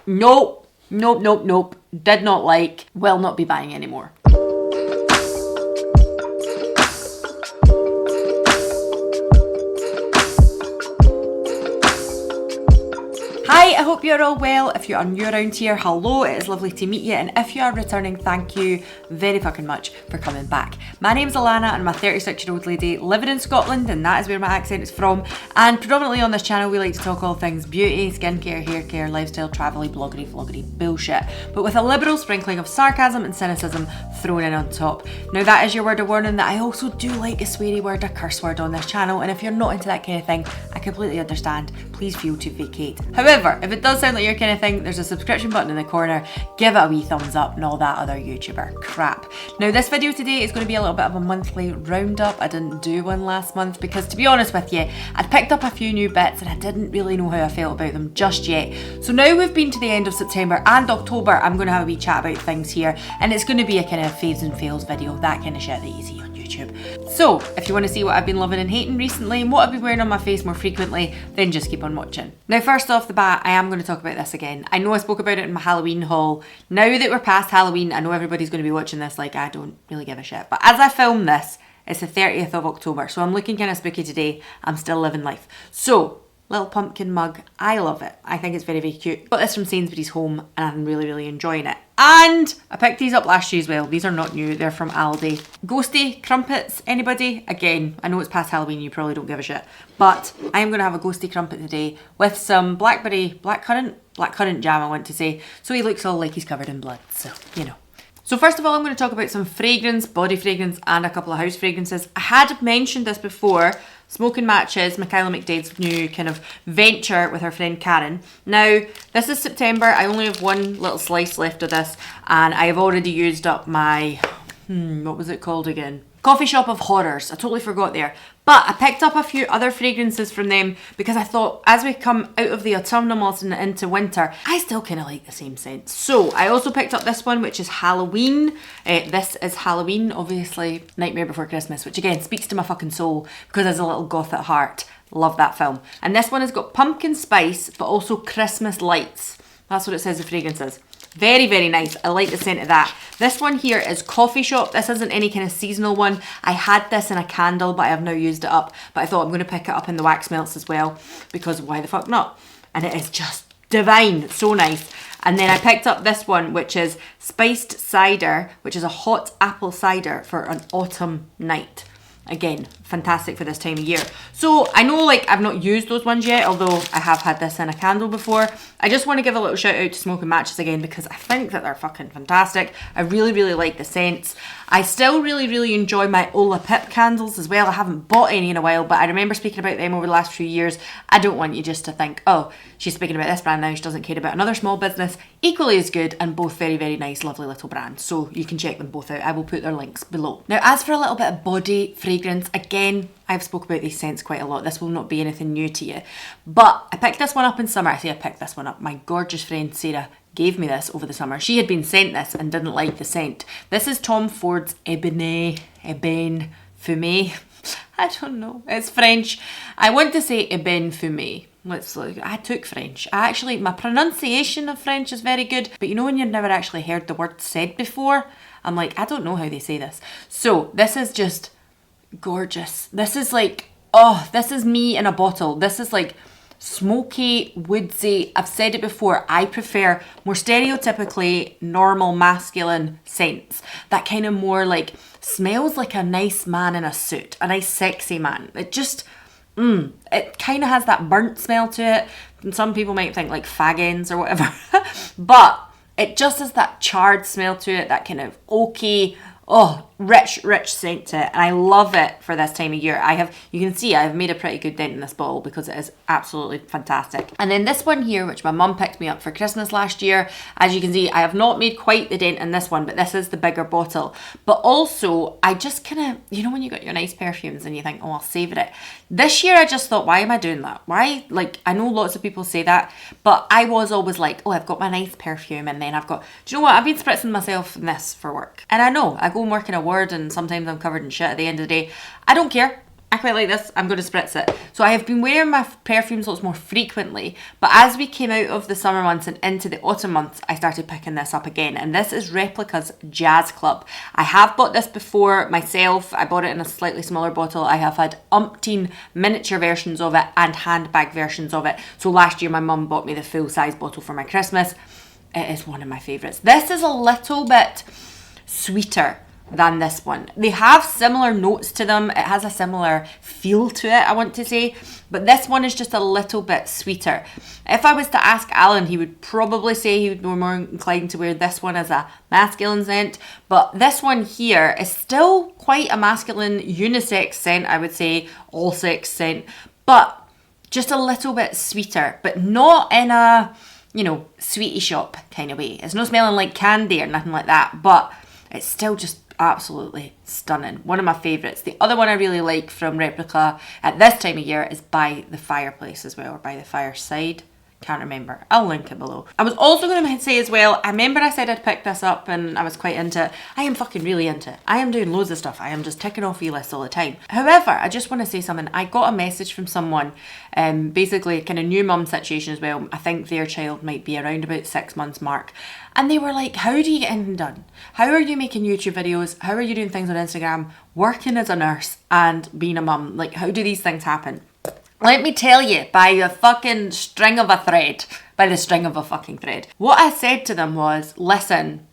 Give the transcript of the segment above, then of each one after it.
Nope, nope, nope, nope. Did not like, will not be buying anymore. Hi, I hope you're all well. If you are new around here, hello, it is lovely to meet you, and if you are returning, thank you very fucking much for coming back. My name's Alanna and I'm a 36-year-old lady living in Scotland, and that is where my accent is from, and predominantly on this channel we like to talk all things beauty, skincare, hair care, lifestyle, travel-y, bloggery, vloggery bullshit, but with a liberal sprinkling of sarcasm and cynicism thrown in on top. Now that is your word of warning that I also do like a sweary word, a curse word on this channel, and if you're not into that kind of thing, I completely understand. Please feel to vacate. However, if it does sound like your kind of thing, there's a subscription button in the corner. Give it a wee thumbs up and all that other YouTuber crap. Now this video today is going to be a little bit of a monthly roundup. I didn't do one last month because, to be honest with you, I'd picked up a few new bits and I didn't really know how I felt about them just yet. So now we've been to the end of September and October, I'm going to have a wee chat about things here, and it's going to be a kind of faves and fails video, that kind of shit that you see on YouTube. So if you want to see what I've been loving and hating recently and what I've been wearing on my face more frequently, then just keep on watching. Now first off the bat, I am going to talk about this again. I know I spoke about it in my Halloween haul. Now that we're past Halloween, I know everybody's going to be watching this like I don't really give a shit. But as I film this, it's the 30th of October, so I'm looking kind of spooky today. I'm still living life. So, little pumpkin mug, I love it. I think it's very, very cute. Got this from Sainsbury's Home and I'm really, really enjoying it. And I picked these up last year as well. These are not new, they're from Aldi. Ghosty crumpets, anybody? Again, I know it's past Halloween, you probably don't give a shit. But I am gonna have a ghosty crumpet today with some blackcurrant jam, I want to say. So he looks all like he's covered in blood, so, you know. So first of all, I'm going to talk about some fragrance, body fragrance, and a couple of house fragrances. I had mentioned this before, Smoking Matches, Michaela McDade's new kind of venture with her friend Karen. Now, this is September. I only have one little slice left of this, and I have already used up my, what was it called again? Coffee Shop of Horrors. I totally forgot there. But I picked up a few other fragrances from them because I thought as we come out of the autumnal and into winter, I still kind of like the same scent. So I also picked up this one, which is Halloween. This is Halloween, obviously Nightmare Before Christmas, which again speaks to my fucking soul because as a little goth at heart, love that film. And this one has got pumpkin spice, but also Christmas lights. That's what it says the fragrance is. Very, very nice. I like the scent of that. This one here is Coffee Shop. This isn't any kind of seasonal one. I had this in a candle, but I have now used it up. But I thought I'm going to pick it up in the wax melts as well, because why the fuck not? And it is just divine. So nice. And then I picked up this one, which is Spiced Cider, which is a hot apple cider for an autumn night. Again, fantastic for this time of year. So I know like I've not used those ones yet, although I have had this in a candle before. I just want to give a little shout out to Smoking Matches again because I think that they're fucking fantastic. I really, really like the scents. I still really, really enjoy my Ola Pip candles as well. I haven't bought any in a while, but I remember speaking about them over the last few years. I don't want you just to think, oh, she's speaking about this brand now, she doesn't care about another small business. Equally as good and both very, very nice, lovely little brands. So you can check them both out. I will put their links below. Now, as for a little bit of body fragrance, again, I've spoke about these scents quite a lot. This will not be anything new to you. But I picked this one up in summer. I say I picked this one up. My gorgeous friend Sarah gave me this over the summer. She had been sent this and didn't like the scent. This is Tom Ford's Ebene Fumé. I don't know. It's French. I want to say Ebene Fumé. Let's look. I took French. My pronunciation of French is very good, but you know when you've never actually heard the word said before? I'm like, I don't know how they say this. So this is just gorgeous. This is like, oh, this is me in a bottle. This is like smoky, woodsy. I've said it before, I prefer more stereotypically normal masculine scents. That kind of more like smells like a nice man in a suit, a nice sexy man. It just, it kind of has that burnt smell to it. And some people might think like fag ends or whatever, but it just has that charred smell to it, that kind of oaky, oh, rich scent to it, and I love it for this time of year. You can see I've made a pretty good dent in this bottle because it is absolutely fantastic. And then this one here, which my mum picked me up for Christmas last year, as you can see, I have not made quite the dent in this one, but this is the bigger bottle. But also, I just kind of, you know when you got your nice perfumes and you think, oh, I'll savour it. This year I just thought, why am I doing that? Why? Like, I know lots of people say that, but I was always like, oh, I've got my nice perfume, and then I've got, do you know what? I've been spritzing myself in this for work. And I know, I go and work in a ward and sometimes I'm covered in shit at the end of the day. I don't care. I quite like this. I'm going to spritz it. So I have been wearing my perfumes lots more frequently, but as we came out of the summer months and into the autumn months, I started picking this up again. And this is Replica's Jazz Club. I have bought this before myself. I bought it in a slightly smaller bottle. I have had umpteen miniature versions of it and handbag versions of it. So last year my mum bought me the full size bottle for my Christmas. It is one of my favourites. This is a little bit sweeter than this one. They have similar notes to them. It has a similar feel to it, I want to say, but this one is just a little bit sweeter. If I was to ask Alan, he would probably say he would be more inclined to wear this one as a masculine scent, but this one here is still quite a masculine unisex scent, I would say, all sex scent, but just a little bit sweeter, but not in a, you know, sweetie shop kind of way. It's not smelling like candy or nothing like that, but it's still just absolutely stunning. One of my favourites. The other one I really like from Replica at this time of year is By the Fireplace as well, or By the Fireside. Can't remember. I'll link it below. I was also going to say as well, I remember I said I'd pick this up and I was quite into it. I am fucking really into it. I am doing loads of stuff. I am just ticking off e-lists all the time. However, I just want to say something. I got a message from someone, basically kind of new mum situation as well. I think their child might be around about 6 months mark. And they were like, how do you get anything done? How are you making YouTube videos? How are you doing things on Instagram? Working as a nurse and being a mum? Like, how do these things happen? Let me tell you, by the fucking string of a thread, by the string of a fucking thread. What I said to them was, listen,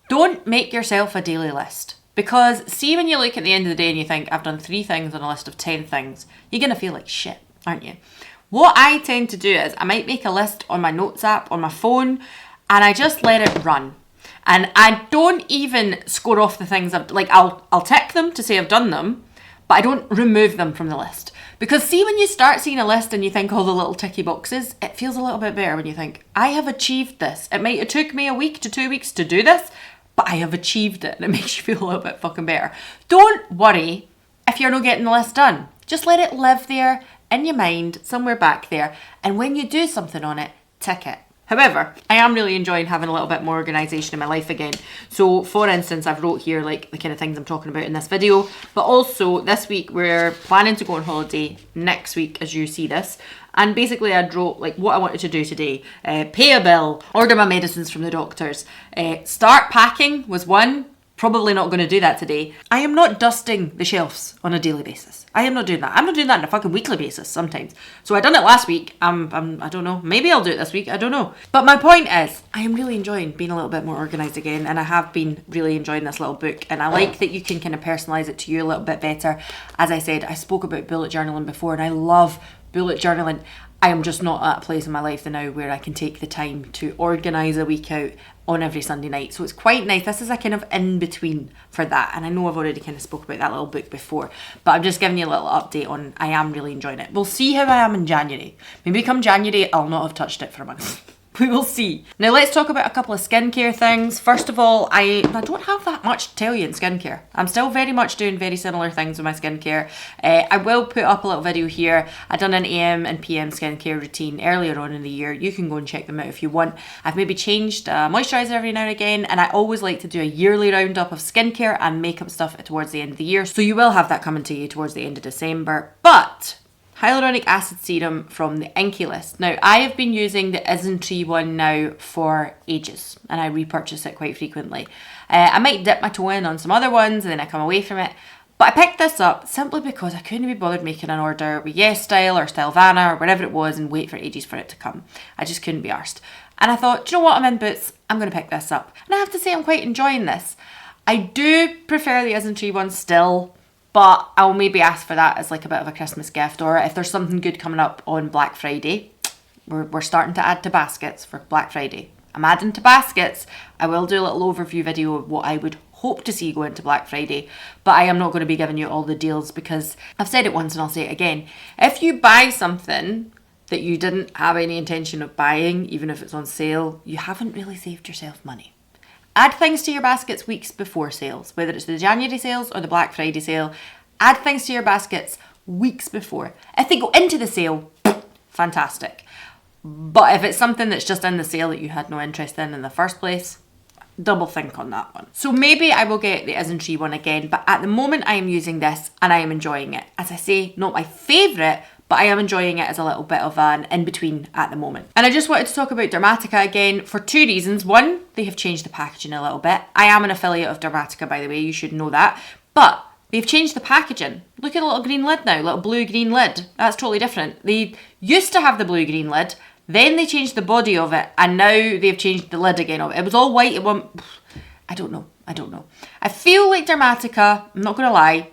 don't make yourself a daily list. Because see, when you look at the end of the day and you think, I've done 3 things on a list of 10 things, you're going to feel like shit, aren't you? What I tend to do is I might make a list on my notes app on my phone and I just let it run. And I don't even score off the things I'll tick them to say I've done them, but I don't remove them from the list. Because see, when you start seeing a list and you think all the little ticky boxes, it feels a little bit better when you think, I have achieved this. It might have took me a week to 2 weeks to do this, but I have achieved it. And it makes you feel a little bit fucking better. Don't worry if you're not getting the list done. Just let it live there in your mind, somewhere back there. And when you do something on it, tick it. However, I am really enjoying having a little bit more organisation in my life again. So for instance, I've wrote here like the kind of things I'm talking about in this video, but also this week we're planning to go on holiday next week as you see this. And basically I wrote like what I wanted to do today. Pay a bill, order my medicines from the doctors, start packing was one. Probably not going to do that today. I am not dusting the shelves on a daily basis. I am not doing that. I'm not doing that on a fucking weekly basis sometimes. So I done it last week. I don't know. Maybe I'll do it this week. I don't know. But my point is, I am really enjoying being a little bit more organised again. And I have been really enjoying this little book. And I like that you can kind of personalise it to you a little bit better. As I said, I spoke about bullet journaling before and I love bullet journaling. I am just not at a place in my life now where I can take the time to organise a week out on every Sunday night. So it's quite nice. This is a kind of in-between for that. And I know I've already kind of spoke about that little book before, but I'm just giving you a little update on I am really enjoying it. We'll see how I am in January. Maybe come January, I'll not have touched it for a month. We will see. Now let's talk about a couple of skincare things. First of all, I don't have that much to tell you in skincare. I'm still very much doing very similar things with my skincare. I will put up a little video here. I've done an AM and PM skincare routine earlier on in the year. You can go and check them out if you want. I've maybe changed moisturiser every now and again, and I always like to do a yearly roundup of skincare and makeup stuff towards the end of the year. So you will have that coming to you towards the end of December. But hyaluronic acid serum from the Inky list. Now, I have been using the Isntree one now for ages, and I repurchase it quite frequently. I might dip my toe in on some other ones, and then I come away from it. But I picked this up simply because I couldn't be bothered making an order with YesStyle or StyleVana or whatever it was and wait for ages for it to come. I just couldn't be arsed. And I thought, do you know what, I'm in Boots, I'm going to pick this up. And I have to say I'm quite enjoying this. I do prefer the Isntree one still, but I'll maybe ask for that as like a bit of a Christmas gift, or if there's something good coming up on Black Friday. We're starting to add to baskets for Black Friday. I'm adding to baskets. I will do a little overview video of what I would hope to see go into Black Friday, but I am not going to be giving you all the deals because I've said it once and I'll say it again. If you buy something that you didn't have any intention of buying, even if it's on sale, you haven't really saved yourself money. Add things to your baskets weeks before sales, whether it's the January sales or the Black Friday sale. Add things to your baskets weeks before. If they go into the sale, fantastic. But if it's something that's just in the sale that you had no interest in the first place, double think on that one. So maybe I will get the Isntree one again, but at the moment I am using this and I am enjoying it. As I say, not my favourite, but I am enjoying it as a little bit of an in-between at the moment. And I just wanted to talk about Dermatica again for two reasons. One, they have changed the packaging a little bit. I am an affiliate of Dermatica, by the way, you should know that. But they've changed the packaging. Look at the little green lid now, little blue-green lid. That's totally different. They used to have the blue-green lid, then they changed the body of it, and now they've changed the lid again of it. It was all white at one... I don't know. I feel like Dermatica, I'm not going to lie,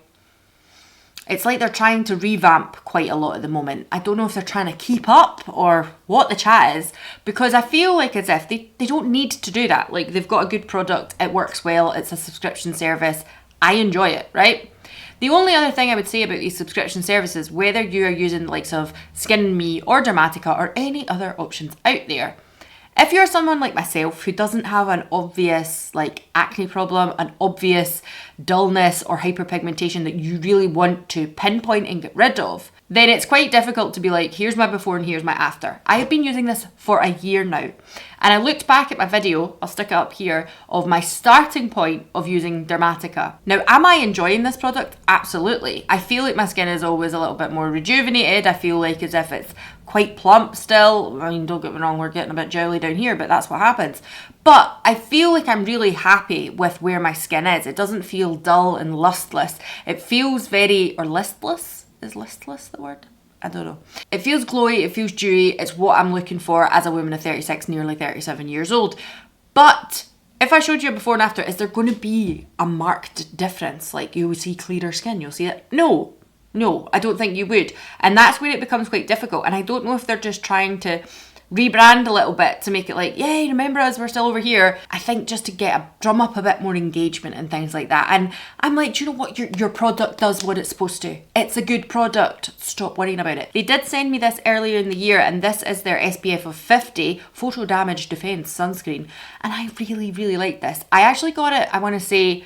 it's like they're trying to revamp quite a lot at the moment. I don't know if they're trying to keep up or what the chat is, because I feel like as if they don't need to do that. Like, they've got a good product, it works well, it's a subscription service, I enjoy it, right? The only other thing I would say about these subscription services, whether you are using the likes of Skin Me or Dermatica or any other options out there, if you're someone like myself who doesn't have an obvious like acne problem, an obvious dullness or hyperpigmentation that you really want to pinpoint and get rid of, then it's quite difficult to be like, here's my before and here's my after. I have been using this for a year now. And I looked back at my video, I'll stick it up here, of my starting point of using Dermatica. Now, am I enjoying this product? Absolutely. I feel like my skin is always a little bit more rejuvenated. I feel like as if it's quite plump still. I mean, don't get me wrong, we're getting a bit jowly down here, but that's what happens. But I feel like I'm really happy with where my skin is. It doesn't feel dull and lustless. It feels very, or listless? Is listless the word? I don't know. It feels glowy, it feels dewy. It's what I'm looking for as a woman of 36, nearly 37 years old. But if I showed you a before and after, is there going to be a marked difference? Like, you would see clearer skin, you'll see it? No, I don't think you would. And that's where it becomes quite difficult. And I don't know if they're just trying to rebrand a little bit to make it like, yay, remember us, we're still over here. I think just to drum up a bit more engagement and things like that. And I'm like, do you know what? Your product does what it's supposed to. It's a good product. Stop worrying about it. They did send me this earlier in the year, and this is their SPF of 50 photo damage defense sunscreen. And I really, really like this. I actually got it, I want to say,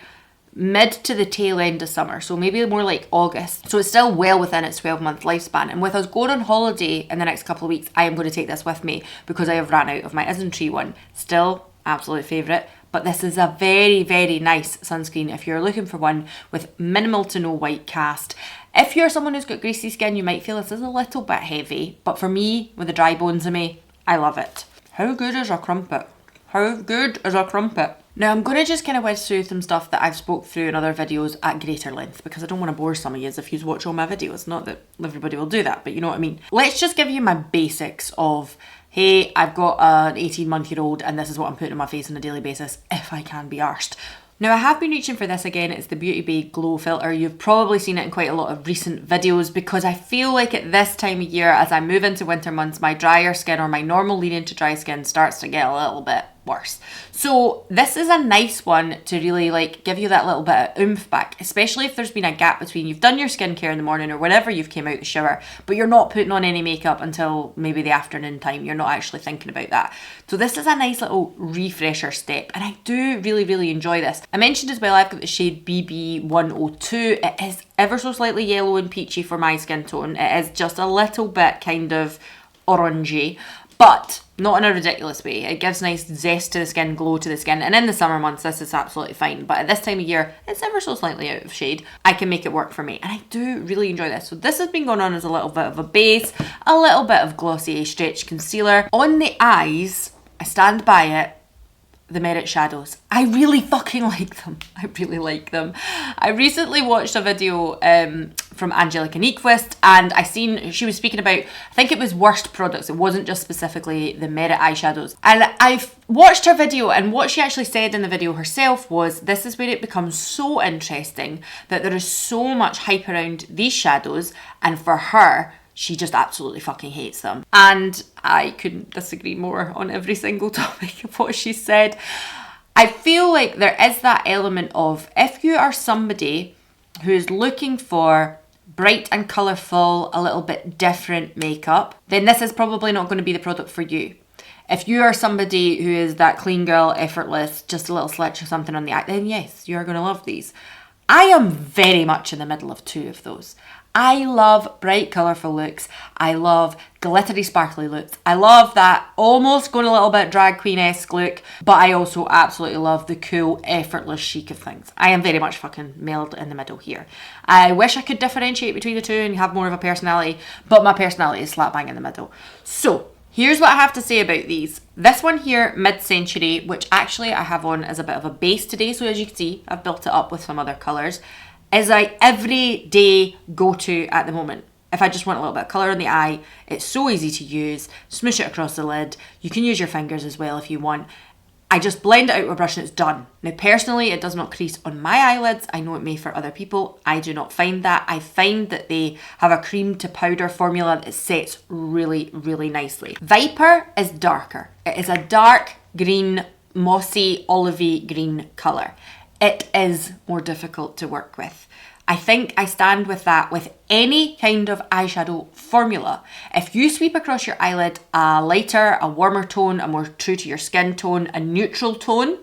mid to the tail end of summer, so maybe more like August. So it's still well within its 12-month lifespan. And with us going on holiday in the next couple of weeks, I am going to take this with me because I have ran out of my Isntree one. Still, absolute favourite. But this is a very, very nice sunscreen if you're looking for one with minimal to no white cast. If you're someone who's got greasy skin, you might feel this is a little bit heavy. But for me, with the dry bones of me, I love it. How good is a crumpet? How good is a crumpet? Now I'm going to just kind of whiz through some stuff that I've spoke through in other videos at greater length because I don't want to bore some of you if you watch all my videos. Not that everybody will do that, but you know what I mean. Let's just give you my basics of, hey, I've got an 18-month-old and this is what I'm putting on my face on a daily basis if I can be arsed. Now I have been reaching for this again. It's the Beauty Bay Glow Filter. You've probably seen it in quite a lot of recent videos because I feel like at this time of year, as I move into winter months, my drier skin or my normal lean into dry skin starts to get a little bit worse. So this is a nice one to really like give you that little bit of oomph back, especially if there's been a gap between you've done your skincare in the morning or whenever you've came out the shower, but you're not putting on any makeup until maybe the afternoon time. You're not actually thinking about that. So this is a nice little refresher step and I do really, really enjoy this. I mentioned as well, I've got the shade BB102. It is ever so slightly yellow and peachy for my skin tone. It is just a little bit kind of orangey, but not in a ridiculous way. It gives nice zest to the skin, glow to the skin, and in the summer months this is absolutely fine, but at this time of year it's ever so slightly out of shade. I can make it work for me and I do really enjoy this. So this has been going on as a little bit of a base, a little bit of Glossier stretch concealer. On the eyes, I stand by it, the Merit shadows. I really fucking like them. I really like them. I recently watched a video from Angelica Nyquist and she was speaking about, I think it was worst products. It wasn't just specifically the Merit eyeshadows. And I've watched her video and what she actually said in the video herself was, this is where it becomes so interesting that there is so much hype around these shadows and for her, she just absolutely fucking hates them. And I couldn't disagree more on every single topic of what she said. I feel like there is that element of, if you are somebody who is looking for bright and colourful, a little bit different makeup, then this is probably not going to be the product for you. If you are somebody who is that clean girl, effortless, just a little slitch or something on the eye, then yes, you're going to love these. I am very much in the middle of two of those. I love bright, colourful looks. I love glittery, sparkly looks. I love that almost going a little bit drag queen-esque look, but I also absolutely love the cool, effortless chic of things. I am very much fucking melled in the middle here. I wish I could differentiate between the two and have more of a personality, but my personality is slap bang in the middle. So, here's what I have to say about these. This one here, Mid-Century, which actually I have on as a bit of a base today, so as you can see, I've built it up with some other colours, is like everyday go-to at the moment. If I just want a little bit of colour on the eye, it's so easy to use. Smoosh it across the lid. You can use your fingers as well if you want. I just blend it out with a brush and it's done. Now personally, it does not crease on my eyelids. I know it may for other people. I do not find that. I find that they have a cream to powder formula that sets really, really nicely. Viper is darker. It is a dark green, mossy, olivey green colour. It is more difficult to work with. I think I stand with that with any kind of eyeshadow formula. If you sweep across your eyelid a lighter, a warmer tone, a more true to your skin tone, a neutral tone,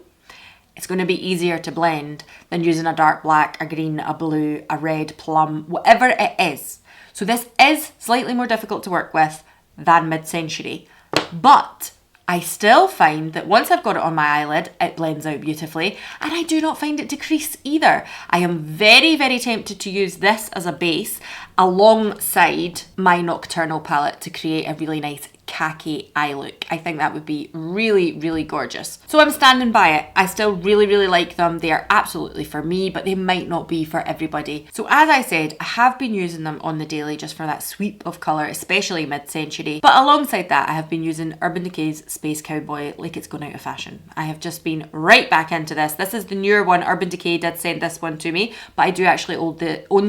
it's going to be easier to blend than using a dark black, a green, a blue, a red, plum, whatever it is. So this is slightly more difficult to work with than Mid-Century, but I still find that once I've got it on my eyelid, it blends out beautifully, and I do not find it to crease either. I am very, very tempted to use this as a base alongside my Nocturnal palette to create a really nice khaki eye look. I think that would be really, really gorgeous. So I'm standing by it. I still really, really like them. They are absolutely for me, but they might not be for everybody. So as I said, I have been using them on the daily just for that sweep of colour, especially Mid-Century. But alongside that, I have been using Urban Decay's Space Cowboy like it's gone out of fashion. I have just been right back into this. This is the newer one. Urban Decay did send this one to me, but I do actually own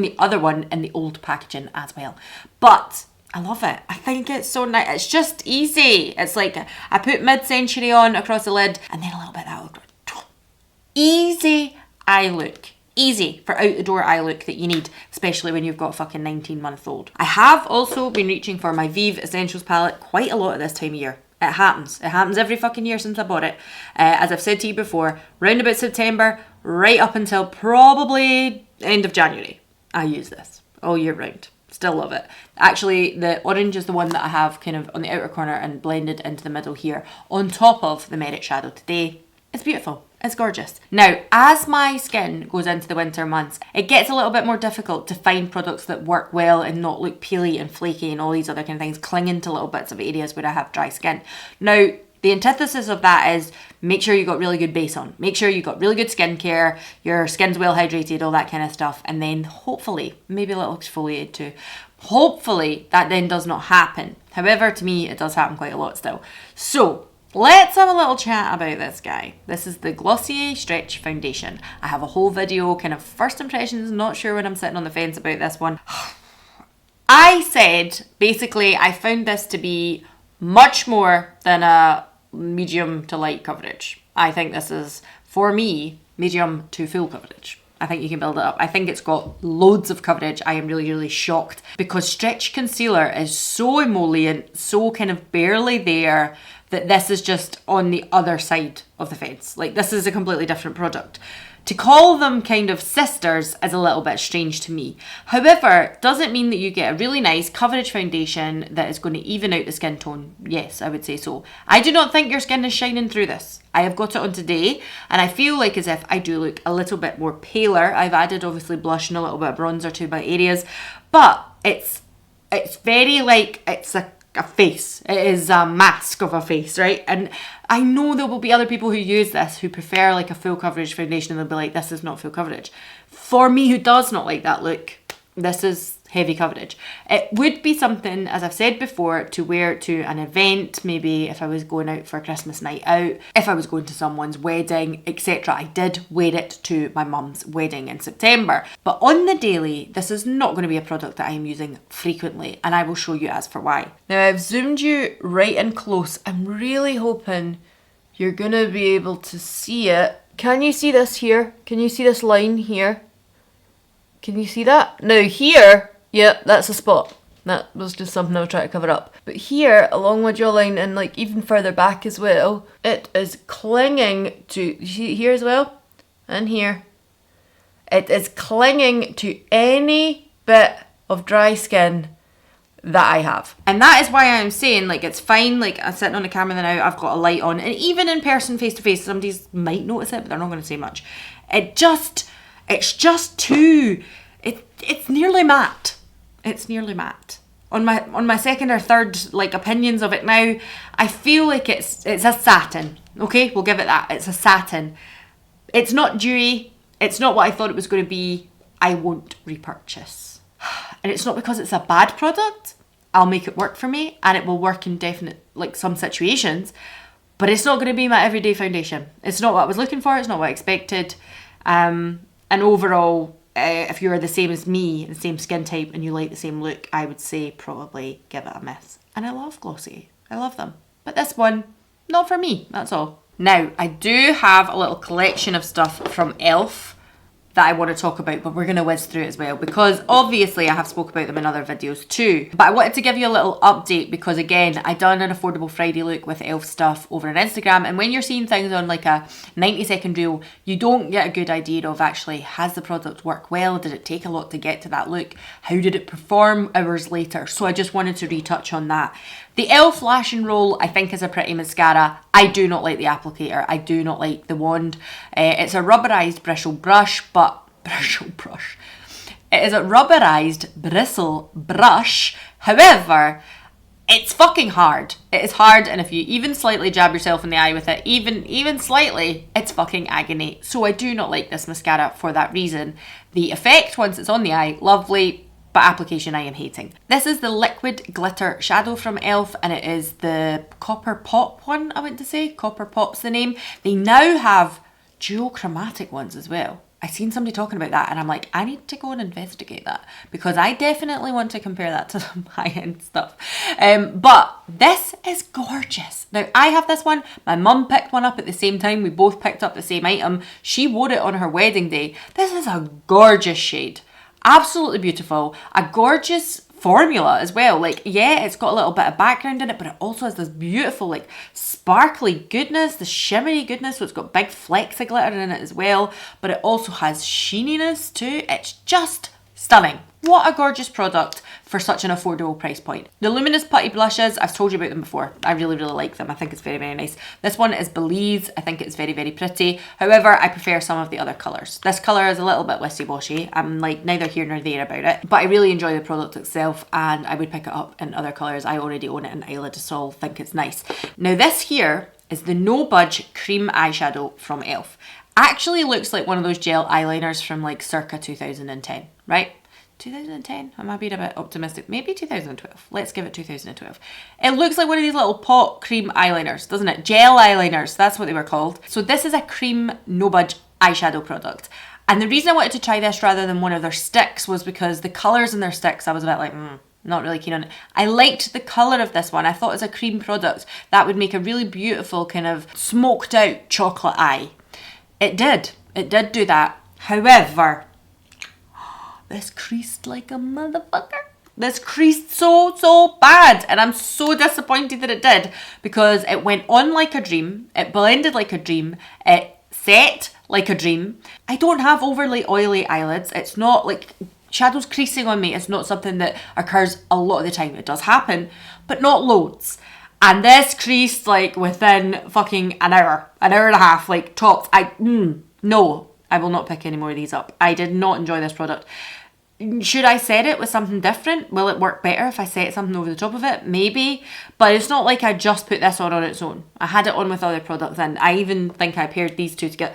the other one in the old packaging as well. But I love it. I think it's so nice. It's just easy. It's like I put Mid-Century on across the lid and then a little bit of that. Easy eye look. Easy for out the door eye look that you need, especially when you've got a fucking 19-month-old. I have also been reaching for my Vieve Essentials palette quite a lot at this time of year. It happens. It happens every fucking year since I bought it. As I've said to you before, round about September, right up until probably end of January, I use this all year round. Still love it. Actually, the orange is the one that I have kind of on the outer corner and blended into the middle here on top of the Merit Shadow today. It's beautiful. It's gorgeous. Now, as my skin goes into the winter months, it gets a little bit more difficult to find products that work well and not look peely and flaky and all these other kind of things, clinging to little bits of areas where I have dry skin. Now, the antithesis of that is make sure you got really good base on. Make sure you got really good skincare, your skin's well hydrated, all that kind of stuff. And then hopefully, maybe a little exfoliated too. Hopefully that then does not happen. However, to me, it does happen quite a lot still. So let's have a little chat about this guy. This is the Glossier Stretch Foundation. I have a whole video, kind of first impressions, not sure when I'm sitting on the fence about this one. I said, basically, I found this to be much more than a medium to light coverage. I think this is, for me, medium to full coverage. I think you can build it up. I think it's got loads of coverage. I am really, really shocked because stretch concealer is so emollient, so kind of barely there, that this is just on the other side of the fence. Like, this is a completely different product. To call them kind of sisters is a little bit strange to me. However, doesn't mean that you get a really nice coverage foundation that is going to even out the skin tone. Yes, I would say so. I do not think your skin is shining through this. I have got it on today and I feel like as if I do look a little bit more paler. I've added obviously blush and a little bit of bronzer to my areas, but it's very like it's a face. It is a mask of a face, right? And I know there will be other people who use this who prefer like a full coverage foundation and they'll be like, this is not full coverage. For me, who does not like that look, this is heavy coverage. It would be something, as I've said before, to wear to an event, maybe if I was going out for a Christmas night out, if I was going to someone's wedding, etc. I did wear it to my mum's wedding in September. But on the daily, this is not going to be a product that I am using frequently, and I will show you as for why. Now, I've zoomed you right in close. I'm really hoping you're going to be able to see it. Can you see this here? Can you see this line here? Can you see that? Now here, yep, that's a spot. That was just something I was trying to cover up. But here, along my jawline and like even further back as well, it is clinging to, you see here as well? And here. It is clinging to any bit of dry skin that I have. And that is why I'm saying, like, it's fine. Like, I'm sitting on the camera now, I've got a light on, and even in person, face to face, somebody might notice it, but they're not going to say much. It's just too, it's nearly matte. It's nearly matte. On my second or third, like, opinions of it now, I feel like it's a satin. Okay, we'll give it that. It's a satin. It's not dewy. It's not what I thought it was going to be. I won't repurchase. And it's not because it's a bad product. I'll make it work for me, and it will work in definite, like, some situations, but it's not going to be my everyday foundation. It's not what I was looking for. It's not what I expected. And overall, if you're the same as me, the same skin type, and you like the same look, I would say probably give it a miss. And I love Glossier. I love them. But this one, not for me. That's all. Now, I do have a little collection of stuff from ELF that I want to talk about, but we're going to whiz through it as well, because obviously I have spoke about them in other videos too. But I wanted to give you a little update because, again, I done an Affordable Friday look with ELF stuff over on Instagram, and when you're seeing things on like a 90-second reel, you don't get a good idea of actually, has the product worked well? Did it take a lot to get to that look? How did it perform hours later? So I just wanted to retouch on that. The ELF Lash and Roll, I think, is a pretty mascara. I do not like the applicator. I do not like the wand. It's a rubberized bristle brush, It is a rubberized bristle brush. However, it's fucking hard. It is hard, and if you even slightly jab yourself in the eye with it, even slightly, it's fucking agony. So I do not like this mascara for that reason. The effect, once it's on the eye, lovely. But application I am hating. This is the Liquid Glitter Shadow from ELF, and it is the Copper Pop one, I want to say. Copper Pop's the name. They now have duochromatic ones as well. I seen somebody talking about that, and I'm like, I need to go and investigate that, because I definitely want to compare that to some high-end stuff. But this is gorgeous. Now, I have this one. My mum picked one up at the same time. We both picked up the same item. She wore it on her wedding day. This is a gorgeous shade. Absolutely beautiful. A gorgeous formula as well. Like, yeah, it's got a little bit of background in it, but it also has this beautiful, like, sparkly goodness, the shimmery goodness. So it's got big flecks of glitter in it as well, but it also has sheeniness too. It's just stunning. What a gorgeous product for such an affordable price point. The Luminous Putty Blushes, I've told you about them before. I really, really like them. I think it's very, very nice. This one is Belize. I think it's very, very pretty. However, I prefer some of the other colours. This colour is a little bit wishy-washy. I'm like neither here nor there about it. But I really enjoy the product itself, and I would pick it up in other colours. I already own it in Isla de Sol. Think it's nice. Now this here is the No Budge Cream Eyeshadow from ELF. Actually looks like one of those gel eyeliners from like circa 2010, right? 2010? I might be a bit optimistic. Maybe 2012. Let's give it 2012. It looks like one of these little pot cream eyeliners, doesn't it? Gel eyeliners, that's what they were called. So this is a cream no budge eyeshadow product. And the reason I wanted to try this rather than one of their sticks was because the colours in their sticks, I was a bit like, not really keen on it. I liked the colour of this one. I thought as a cream product, that would make a really beautiful kind of smoked out chocolate eye. It did do that. However, this creased like a motherfucker. This creased so bad, and I'm so disappointed that it did, because it went on like a dream, it blended like a dream, it set like a dream. I don't have overly oily eyelids. It's not like shadows creasing on me. It's not something that occurs a lot of the time. It does happen, but not loads. And this creased like within fucking an hour and a half, like tops. No, I will not pick any more of these up. I did not enjoy this product. Should I set it with something different? Will it work better if I set something over the top of it? Maybe. But it's not like I just put this on its own. I had it on with other products, and I even think I paired these two together.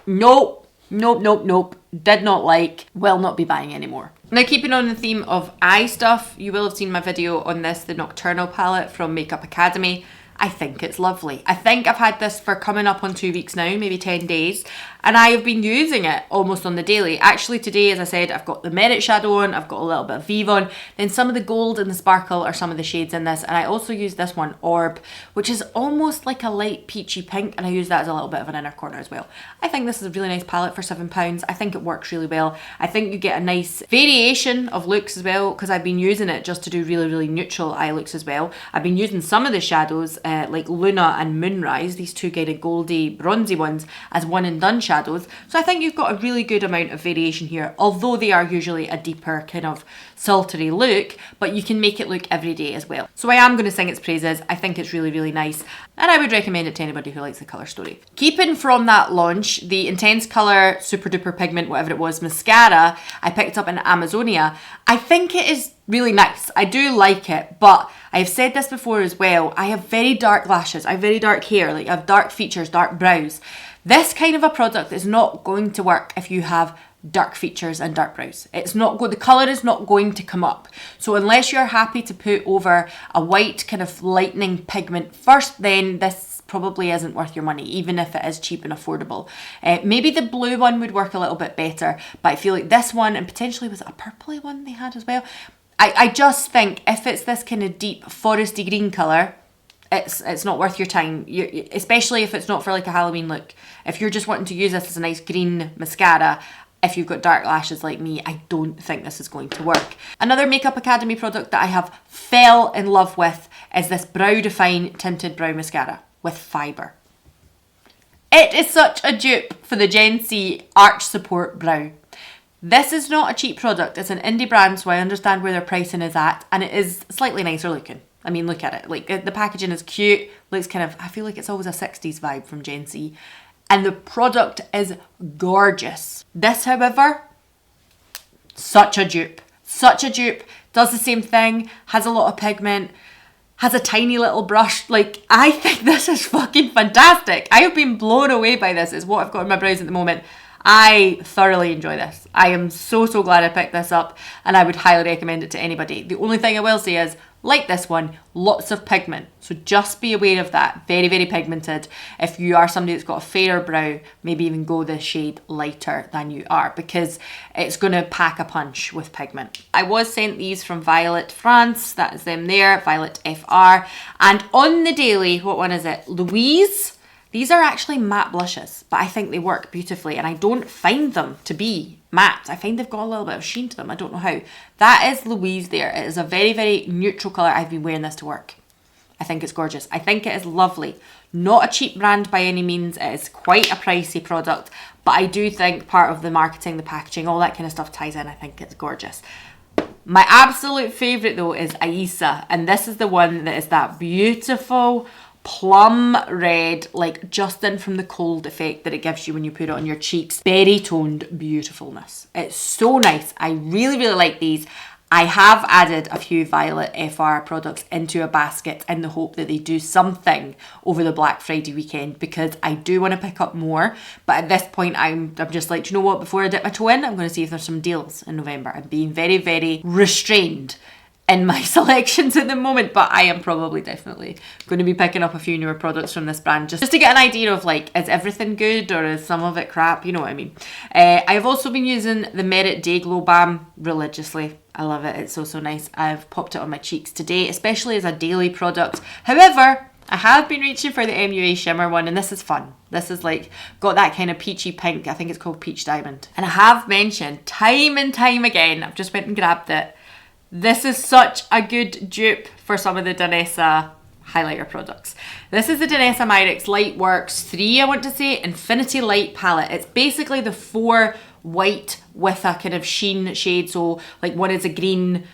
Nope. Did not like. Will not be buying anymore. Now, keeping on the theme of eye stuff, you will have seen my video on this, the Nocturnal palette from Makeup Academy. I think it's lovely. I think I've had this for coming up on 2 weeks now, maybe 10 days. And I have been using it almost on the daily. Actually today, as I said, I've got the Merit shadow on, I've got a little bit of Vieve on, then some of the gold and the sparkle are some of the shades in this. And I also use this one, Orb, which is almost like a light peachy pink, and I use that as a little bit of an inner corner as well. I think this is a really nice palette for £7. I think it works really well. I think you get a nice variation of looks as well, because I've been using it just to do really, really neutral eye looks as well. I've been using some of the shadows like Luna and Moonrise, these two kind of goldy, bronzy ones, as one and done shadows. So I think you've got a really good amount of variation here, although they are usually a deeper kind of sultry look, but you can make it look everyday as well. So I am going to sing its praises. I think it's really, really nice, and I would recommend it to anybody who likes the colour story. Keeping from that launch, the Intense Colour Super Duper Pigment, whatever it was, mascara, I picked up in Amazonia. I think it is really nice. I do like it, but I've said this before as well. I have very dark lashes. I have very dark hair. Like, I have dark features, dark brows. This kind of a product is not going to work if you have dark features and dark brows. It's not the colour is not going to come up. So unless you're happy to put over a white kind of lightening pigment first, then this probably isn't worth your money, even if it is cheap and affordable. Maybe the blue one would work a little bit better, but I feel like this one, and potentially was it a purpley one they had as well? I just think if it's this kind of deep foresty green colour, it's not worth your time, especially if it's not for like a Halloween look. If you're just wanting to use this as a nice green mascara, if you've got dark lashes like me, I don't think this is going to work. Another Makeup Academy product that I have fell in love with is this Brow Define Tinted Brow Mascara with fibre. It is such a dupe for the Gen C Arch Support Brow. This is not a cheap product. It's an indie brand, so I understand where their pricing is at, and it is slightly nicer looking. I mean, look at it. Like, the packaging is cute. Looks kind of, I feel like it's always a 60s vibe from Gen C. And the product is gorgeous. This, however, such a dupe. Such a dupe. Does the same thing. Has a lot of pigment. Has a tiny little brush. Like, I think this is fucking fantastic. I have been blown away by this. It's what I've got in my brows at the moment. I thoroughly enjoy this. I am so glad I picked this up, and I would highly recommend it to anybody. The only thing I will say is, like this one, lots of pigment. So just be aware of that. Very, very pigmented. If you are somebody that's got a fairer brow, maybe even go the shade lighter than you are, because it's going to pack a punch with pigment. I was sent these from Violet France. That is them there, Violet FR. And on the daily, what one is it? Louise. These are actually matte blushes, but I think they work beautifully, and I don't find them to be matte. I find they've got a little bit of sheen to them. I don't know how. That is Louise there. It is a very, very neutral colour. I've been wearing this to work. I think it's gorgeous. I think it is lovely. Not a cheap brand by any means. It is quite a pricey product, but I do think part of the marketing, the packaging, all that kind of stuff ties in. I think it's gorgeous. My absolute favourite though is Aisa, and this is the one that is that beautiful plum red, like Justin from the Cold effect that it gives you when you put it on your cheeks. Berry toned beautifulness. It's so nice. I really, really like these. I have added a few Violet FR products into a basket in the hope that they do something over the Black Friday weekend, because I do want to pick up more. But at this point, I'm just like, do you know what? Before I dip my toe in, I'm going to see if there's some deals in November. I'm being very, very restrained in my selections at the moment, but I am probably definitely going to be picking up a few newer products from this brand just to get an idea of, like, is everything good or is some of it crap? You know what I mean? I've also been using the Merit Day Glow Balm religiously. I love it. It's so nice. I've popped it on my cheeks today, especially as a daily product. However, I have been reaching for the MUA shimmer one, and this is fun. This is like got that kind of peachy pink. I think it's called Peach Diamond. And I have mentioned time and time again, I've just went and grabbed it. This is such a good dupe for some of the Danessa highlighter products. This is the Danessa Myrix Lightworks 3, I want to say, Infinity Light palette. It's basically the 4 white with a kind of sheen shade. So like one is a green,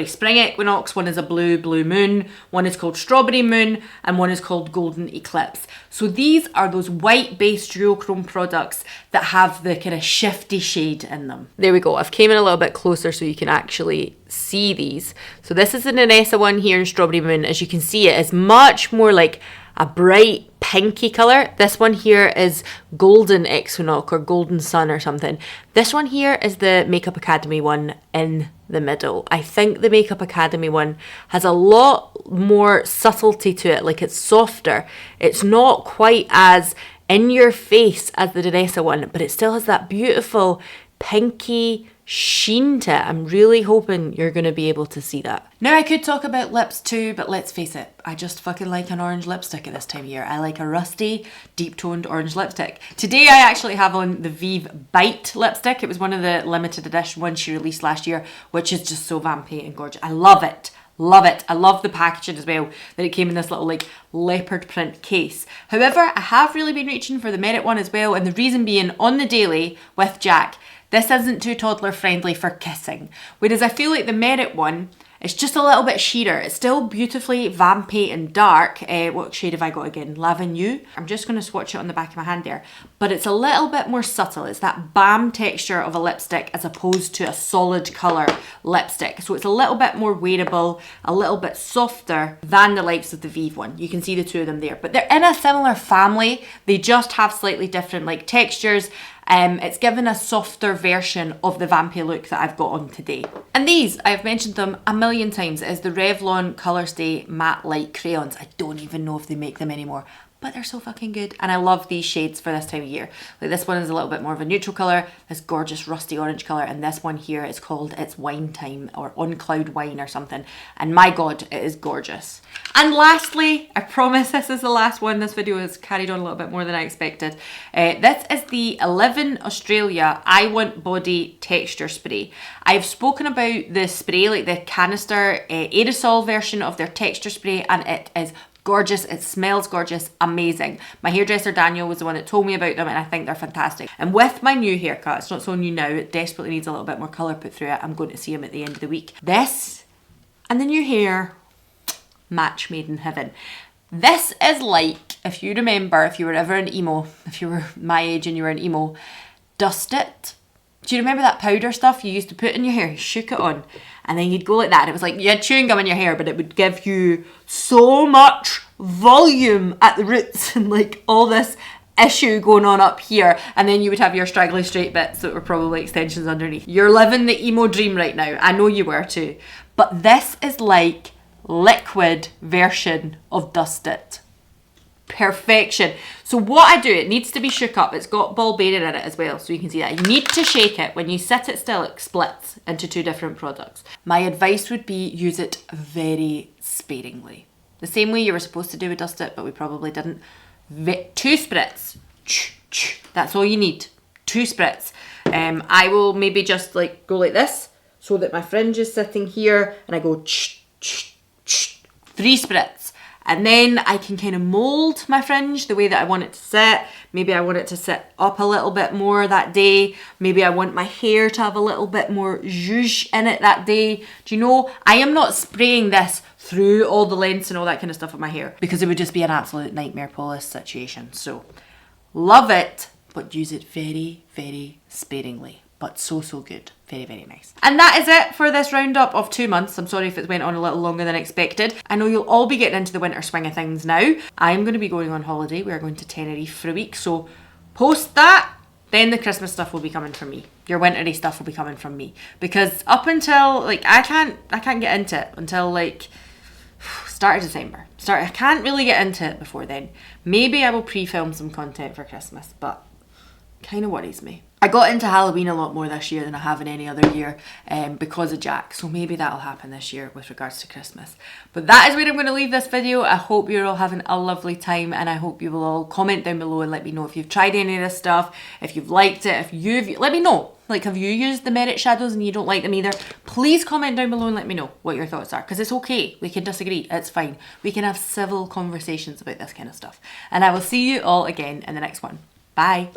spring equinox, one is a blue moon, one is called strawberry moon, and one is called golden eclipse. So these are those white based duochrome products that have the kind of shifty shade in them. There we go. I've came in a little bit closer so you can actually see these. So this is the Danessa one here in strawberry moon. As you can see, it is much more like a bright pinky colour. This one here is golden equinox or golden sun or something. This one here is the Makeup Academy one in the middle. I think the Makeup Academy one has a lot more subtlety to it, like it's softer. It's not quite as in your face as the Danessa one, but it still has that beautiful pinky sheen to it. I'm really hoping you're going to be able to see that. Now I could talk about lips too, but let's face it, I just fucking like an orange lipstick at this time of year. I like a rusty, deep toned orange lipstick. Today I actually have on the Vieve Bite lipstick. It was one of the limited edition ones she released last year, which is just so vampy and gorgeous. I love it. Love it. I love the packaging as well, that it came in this little like leopard print case. However, I have really been reaching for the Merit one as well, and the reason being, on the daily with Jack, this isn't too toddler friendly for kissing. Whereas I feel like the Merit one, it's just a little bit sheerer. It's still beautifully vampy and dark. What shade have I got again? L'Avenue. I'm just going to swatch it on the back of my hand there. But it's a little bit more subtle. It's that balm texture of a lipstick as opposed to a solid colour lipstick. So it's a little bit more wearable, a little bit softer than the likes of the Vieve one. You can see the two of them there. But they're in a similar family. They just have slightly different like textures. It's given a softer version of the vampy look that I've got on today. And these, I've mentioned them a million times, is the Revlon Colorstay Matte Light Crayons. I don't even know if they make them anymore, but they're so fucking good. And I love these shades for this time of year. Like this one is a little bit more of a neutral colour, this gorgeous rusty orange colour, and this one here is called It's Wine Time or On Cloud Wine or something. And my God, it is gorgeous. And lastly, I promise this is the last one. This video has carried on a little bit more than I expected. This is the 11 Australia I Want Body Texture Spray. I've spoken about the spray, like the canister aerosol version of their texture spray, and it is gorgeous. It smells gorgeous, amazing. My hairdresser Daniel was the one that told me about them, and I think they're fantastic. And with my new haircut, it's not so new now, it desperately needs a little bit more colour put through it. I'm going to see him at the end of the week. This and the new hair, match made in heaven. This is like, if you remember, if you were ever an emo, if you were my age and you were an emo, Dust It. Do you remember that powder stuff you used to put in your hair? You shook it on and then you'd go like that. And it was like you had chewing gum in your hair, but it would give you so much volume at the roots and like all this issue going on up here. And then you would have your straggly straight bits that were probably extensions underneath. You're living the emo dream right now. I know you were too. But this is like liquid version of Dust It. Perfection. So what I do, it needs to be shook up. It's got ball bearing in it as well, so you can see that. You need to shake it. When you sit it still, it splits into two different products. My advice would be use it very sparingly. The same way you were supposed to do with Dust It, but we probably didn't. 2 spritz. That's all you need. 2 spritz. I will maybe just like go like this so that my fringe is sitting here, and I go 3 spritz. And then I can kind of mould my fringe the way that I want it to sit. Maybe I want it to sit up a little bit more that day. Maybe I want my hair to have a little bit more zhuzh in it that day. Do you know, I am not spraying this through all the lengths and all that kind of stuff of my hair because it would just be an absolute nightmare polish situation. So love it, but use it very, very sparingly. But so good. Very, very nice. And that is it for this roundup of 2 months. I'm sorry if it went on a little longer than expected. I know you'll all be getting into the winter swing of things now. I'm going to be going on holiday. We're going to Tenerife for a week. So post that, then the Christmas stuff will be coming from me. Your wintry stuff will be coming from me. Because up until, like, I can't get into it until, like, start of December. I can't really get into it before then. Maybe I will pre-film some content for Christmas, but kind of worries me. I got into Halloween a lot more this year than I have in any other year because of Jack. So maybe that'll happen this year with regards to Christmas. But that is where I'm going to leave this video. I hope you're all having a lovely time, and I hope you will all comment down below and let me know if you've tried any of this stuff, if you've liked it, let me know. Like, have you used the Merit shadows and you don't like them either? Please comment down below and let me know what your thoughts are, because it's okay. We can disagree. It's fine. We can have civil conversations about this kind of stuff. And I will see you all again in the next one. Bye.